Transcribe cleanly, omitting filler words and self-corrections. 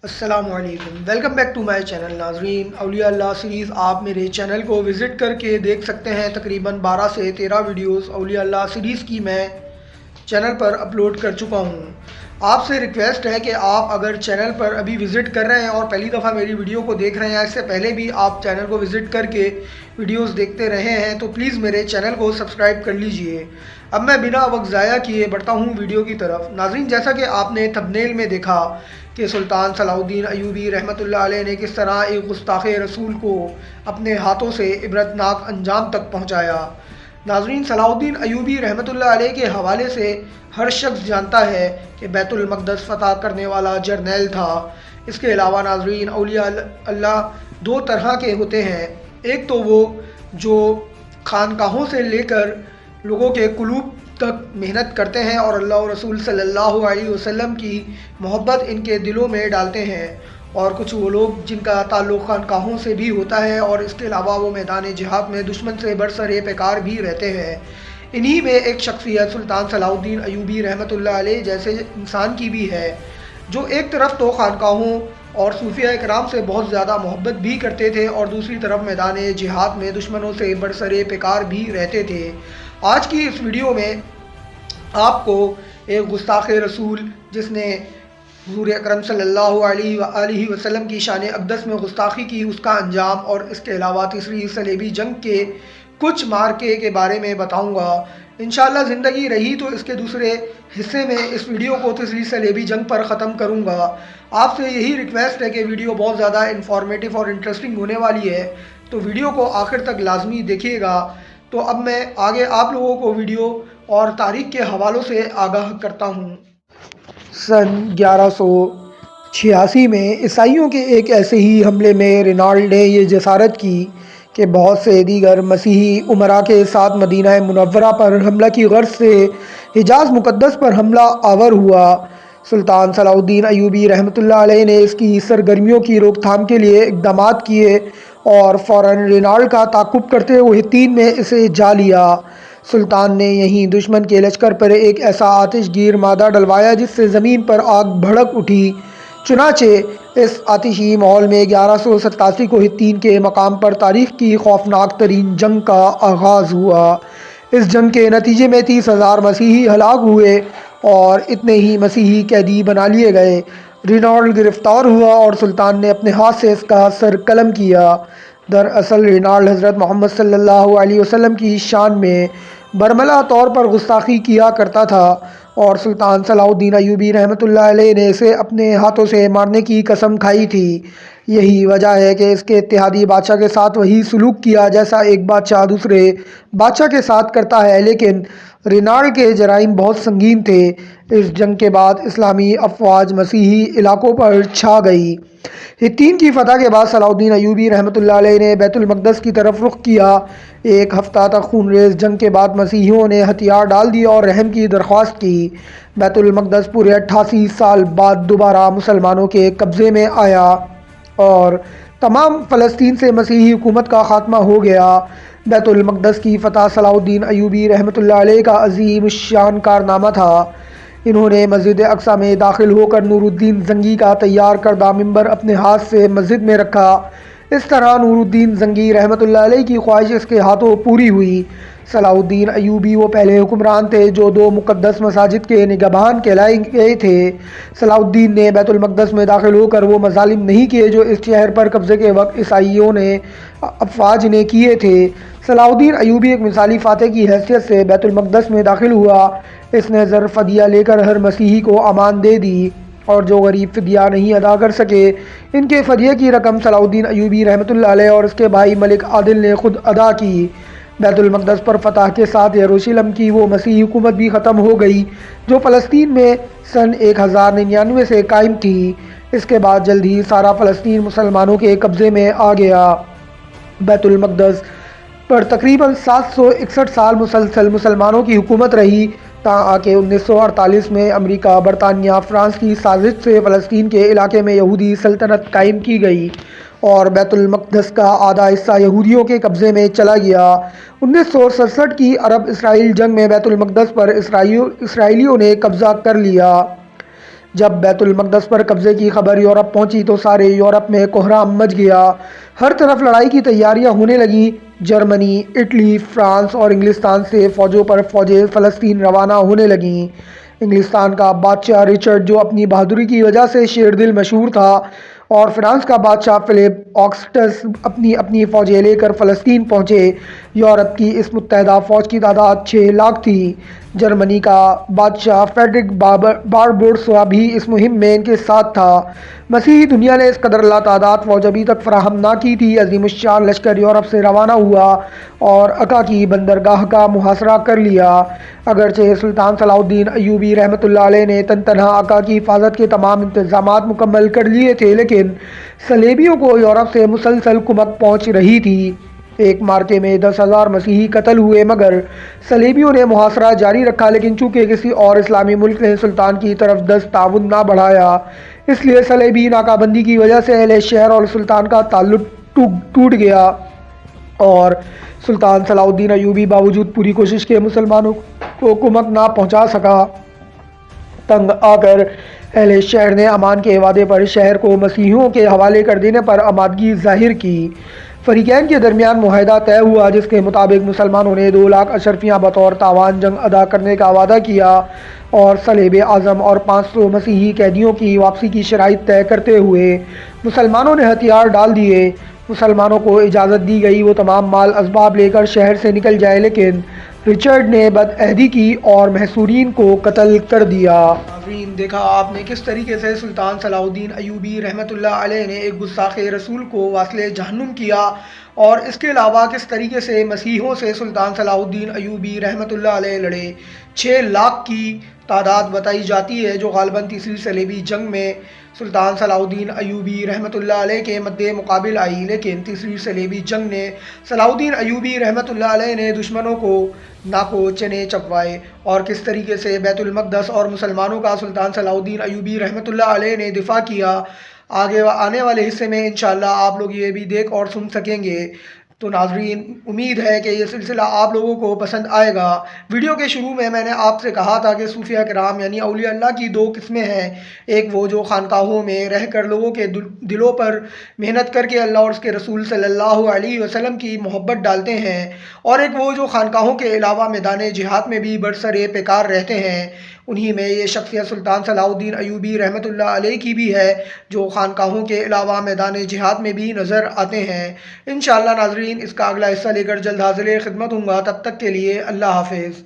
السلام علیکم، welcome back to my channel. ناظرین، اولیاء اللہ سیریز آپ میرے چینل کو وزٹ کر کے دیکھ سکتے ہیں۔ تقریباً 12 سے 13 ویڈیوز اولیاء اللہ سیریز کی میں چینل پر اپلوڈ کر چکا ہوں۔ آپ سے ریکویسٹ ہے کہ آپ اگر چینل پر ابھی وزٹ کر رہے ہیں اور پہلی دفعہ میری ویڈیو کو دیکھ رہے ہیں، اس سے پہلے بھی آپ چینل کو وزٹ کر کے ویڈیوز دیکھتے رہے ہیں، تو پلیز میرے چینل کو سبسکرائب کر لیجئے۔ اب میں بنا وقت ضائع کیے بڑھتا ہوں ویڈیو کی طرف۔ ناظرین، جیسا کہ آپ نے تھمبنیل میں دیکھا کہ سلطان صلاح الدین ایوبی رحمۃ اللہ علیہ نے کس طرح ایک گستاخ رسول کو اپنے ہاتھوں سے عبرتناک انجام تک پہنچایا۔ ناظرین، صلاح الدین ایوبی رحمۃ اللہ علیہ کے حوالے سے ہر شخص جانتا ہے کہ بیت المقدس فتح کرنے والا جرنیل تھا۔ اس کے علاوہ ناظرین، اولیاء اللہ دو طرح کے ہوتے ہیں۔ ایک تو وہ جو خانقاہوں سے لے کر لوگوں کے قلوب تک محنت کرتے ہیں اور اللہ و رسول صلی اللہ علیہ وسلم کی محبت ان کے دلوں میں ڈالتے ہیں، اور کچھ وہ لوگ جن کا تعلق خانقاہوں سے بھی ہوتا ہے اور اس کے علاوہ وہ میدان جہاد میں دشمن سے برسر پیکار بھی رہتے ہیں۔ انہی میں ایک شخصیت سلطان صلاح الدین ایوبی رحمۃ اللہ علیہ جیسے انسان کی بھی ہے، جو ایک طرف تو خانقاہوں اور صوفیاء کرام سے بہت زیادہ محبت بھی کرتے تھے اور دوسری طرف میدان جہاد میں دشمنوں سے برسر پیکار بھی رہتے تھے۔ آج کی اس ویڈیو میں آپ کو ایک گستاخ رسول جس نے حضور اکرم صلی اللہ علیہ وآلہ وسلم کی شان اقدس میں گستاخی کی، اس کا انجام، اور اس کے علاوہ تیسری صلیبی جنگ کے کچھ مارکے کے بارے میں بتاؤں گا۔ انشاءاللہ زندگی رہی تو اس کے دوسرے حصے میں اس ویڈیو کو تیسری صلیبی جنگ پر ختم کروں گا۔ آپ سے یہی ریکویسٹ ہے کہ ویڈیو بہت زیادہ انفارمیٹیو اور انٹرسٹنگ ہونے والی ہے، تو ویڈیو کو آخر تک لازمی دیکھیے گا۔ تو اب میں آگے آپ لوگوں کو ویڈیو اور تاریخ کے حوالوں سے آگاہ کرتا ہوں۔ سن 1186 میں عیسائیوں کے ایک ایسے ہی حملے میں رینالڈ نے یہ جسارت کی کہ بہت سے دیگر مسیحی امراء کے ساتھ مدینہ منورہ پر حملہ کی غرض سے حجاز مقدس پر حملہ آور ہوا۔ سلطان صلاح الدین ایوبی رحمۃ اللہ علیہ نے اس کی سرگرمیوں کی روک تھام کے لیے اقدامات کیے اور فوراً رینالڈ کا تعاقب کرتے ہوئے حطین میں اسے جا لیا۔ سلطان نے یہیں دشمن کے لشکر پر ایک ایسا آتش گیر مادہ ڈلوایا جس سے زمین پر آگ بھڑک اٹھی۔ چنانچہ اس آتشی ماحول میں 1187 کو حطین کے مقام پر تاریخ کی خوفناک ترین جنگ کا آغاز ہوا۔ اس جنگ کے نتیجے میں 30,000 مسیحی ہلاک ہوئے اور اتنے ہی مسیحی قیدی بنا لیے گئے۔ رینالڈ گرفتار ہوا اور سلطان نے اپنے ہاتھ سے اس کا سر قلم کیا۔ دراصل رینالڈ حضرت محمد صلی اللہ علیہ وسلم کی شان میں برملا طور پر گستاخی کیا کرتا تھا اور سلطان صلاح الدین ایوبی رحمۃ اللہ علیہ نے اسے اپنے ہاتھوں سے مارنے کی قسم کھائی تھی۔ یہی وجہ ہے کہ اس کے اتحادی بادشاہ کے ساتھ وہی سلوک کیا جیسا ایک بادشاہ دوسرے بادشاہ کے ساتھ کرتا ہے، لیکن رینالڈ کے جرائم بہت سنگین تھے۔ اس جنگ کے بعد اسلامی افواج مسیحی علاقوں پر چھا گئی۔ حطین کی فتح کے بعد صلاح الدین ایوبی رحمۃ اللہ علیہ نے بیت المقدس کی طرف رخ کیا۔ ایک ہفتہ تک خونریز جنگ کے بعد مسیحیوں نے ہتھیار ڈال دیے اور رحم کی درخواست کی۔ بیت المقدس پورے 88 سال بعد دوبارہ مسلمانوں کے قبضے میں آیا اور تمام فلسطین سے مسیحی حکومت کا خاتمہ ہو گیا۔ بیت المقدس کی فتح صلاح الدین ایوبی رحمۃ اللہ علیہ کا عظیم الشان کارنامہ تھا۔ انہوں نے مسجد اقصیٰ میں داخل ہو کر نور الدین زنگی کا تیار کردہ منبر اپنے ہاتھ سے مسجد میں رکھا۔ اس طرح نور الدین زنگی رحمۃ اللہ علیہ کی خواہش اس کے ہاتھوں پوری ہوئی۔ صلاح الدین ایوبی وہ پہلے حکمران تھے جو 2 مقدس مساجد کے نگہبان کہلائے گئے تھے۔ صلاح الدین نے بیت المقدس میں داخل ہو کر وہ مظالم نہیں کیے جو اس شہر پر قبضے کے وقت عیسائیوں نے افواج نے کیے تھے۔ صلاح الدین ایوبی ایک مثالی فاتح کی حیثیت سے بیت المقدس میں داخل ہوا۔ اس نے زر فدیہ لے کر ہر مسیحی کو امان دے دی اور جو غریب فدیہ نہیں ادا کر سکے ان کے فدیے کی رقم صلاح الدین ایوبی رحمۃ اللہ علیہ اور اس کے بھائی ملک عادل نے خود ادا کی۔ بیت المقدس پر فتح کے ساتھ یروشلم کی وہ مسیحی حکومت بھی ختم ہو گئی جو فلسطین میں سن 1099 سے قائم تھی۔ اس کے بعد جلد ہی سارا فلسطین مسلمانوں کے قبضے میں آ گیا۔ بیت المقدس پر تقریباً 761 سال مسلسل مسلمانوں کی حکومت رہی، تاں کہ 1948 میں امریکہ، برطانیہ، فرانس کی سازش سے فلسطین کے علاقے میں یہودی سلطنت قائم کی گئی اور بیت المقدس کا آدھا حصہ یہودیوں کے قبضے میں چلا گیا۔ 1967 کی عرب اسرائیل جنگ میں بیت المقدس پر اسرائیلیوں نے قبضہ کر لیا۔ جب بیت المقدس پر قبضے کی خبر یورپ پہنچی تو سارے یورپ میں کوہرام مچ گیا، ہر طرف لڑائی کی تیاریاں ہونے لگیں۔ جرمنی، اٹلی، فرانس اور انگلستان سے فوجوں پر فوجیں فلسطین روانہ ہونے لگیں۔ انگلستان کا بادشاہ رچرڈ، جو اپنی بہادری کی وجہ سے شیر دل مشہور تھا، اور فرانس کا بادشاہ فلپ آگسٹس اپنی اپنی فوجیں لے کر فلسطین پہنچے۔ یورپ کی اس متحدہ فوج کی تعداد 6 لاکھ تھی۔ جرمنی کا بادشاہ فریڈرک باربروسا بھی اس مہم میں ان کے ساتھ تھا۔ مسیحی دنیا نے اس قدر لاتعداد فوج ابھی تک فراہم نہ کی تھی۔ عظیم الشان لشکر یورپ سے روانہ ہوا اور عکا کی بندرگاہ کا محاصرہ کر لیا۔ اگرچہ سلطان صلاح الدین ایوبی رحمۃ اللہ علیہ نے تن تنہا عکا کی حفاظت کے تمام انتظامات مکمل کر لیے تھے، لیکن صلیبیوں کو یورپ سے مسلسل کمک پہنچ رہی تھی۔ ایک مارکے میں 10,000 مسیحی قتل ہوئے، مگر صلیبیوں نے محاصرہ جاری رکھا، لیکن چونکہ کسی اور اسلامی ملک نے سلطان کی طرف دست تعاون نہ بڑھایا، اس لیے صلیبی ناکہ بندی کی وجہ سے اہل شہر اور سلطان کا تعلق ٹوٹ گیا، اور سلطان صلاح الدین ایوبی باوجود پوری کوشش کے مسلمانوں کو کمک نہ پہنچا سکا۔ تنگ آ کر اہل شہر نے امان کے وعدے پر شہر کو مسیحیوں کے حوالے کر دینے پر آمادگی ظاہر کی۔ فریقین کے درمیان معاہدہ طے ہوا، جس کے مطابق مسلمانوں نے 2 لاکھ اشرفیاں بطور تاوان جنگ ادا کرنے کا وعدہ کیا، اور صلیب اعظم اور 500 مسیحی قیدیوں کی واپسی کی شرائط طے کرتے ہوئے مسلمانوں نے ہتھیار ڈال دیے۔ مسلمانوں کو اجازت دی گئی وہ تمام مال اسباب لے کر شہر سے نکل جائے، لیکن رچرڈ نے بدعہدی کی اور محصورین کو قتل کر دیا۔ ناظرین، دیکھا آپ نے کس طریقے سے سلطان صلاح الدین ایوبی رحمۃ اللہ علیہ نے ایک گستاخ رسول کو واصل جہنم کیا، اور اس کے علاوہ کس طریقے سے مسیحیوں سے سلطان صلاح الدین ایوبی رحمۃ اللہ علیہ لڑے۔ 6 لاکھ کی تعداد بتائی جاتی ہے جو غالباً تیسری صلیبی جنگ میں سلطان صلاح الدین ایوبی رحمۃ اللہ علیہ کے مد مقابل آئی، لیکن تیسری صلیبی جنگ نے صلاح الدین ایوبی رحمۃ اللہ علیہ نے دشمنوں کو ناکو چنے چبوائے، اور کس طریقے سے بیت المقدس اور مسلمانوں کا سلطان صلاح الدین ایوبی رحمۃ اللہ علیہ نے دفاع کیا۔ آگے آنے والے حصے میں انشاءاللہ آپ لوگ یہ بھی دیکھ اور سن سکیں گے۔ تو ناظرین، امید ہے کہ یہ سلسلہ آپ لوگوں کو پسند آئے گا۔ ویڈیو کے شروع میں میں نے آپ سے کہا تھا کہ صوفیہ کرام یعنی اولیاء اللہ کی 2 قسمیں ہیں، ایک وہ جو خانقاہوں میں رہ کر لوگوں کے دلوں پر محنت کر کے اللہ اور اس کے رسول صلی اللہ علیہ وسلم کی محبت ڈالتے ہیں، اور ایک وہ جو خانقاہوں کے علاوہ میدان جہاد میں بھی برسر پیکار رہتے ہیں۔ انہی میں یہ شخصیت سلطان صلاح الدین ایوبی رحمۃ اللہ علیہ کی بھی ہے، جو خانقاہوں کے علاوہ میدان جہاد میں بھی نظر آتے ہیں۔ انشاءاللہ ناظرین، اس کا اگلا حصہ لے کر جلد حاضر خدمت ہوں گا، تب تک کے لیے اللہ حافظ۔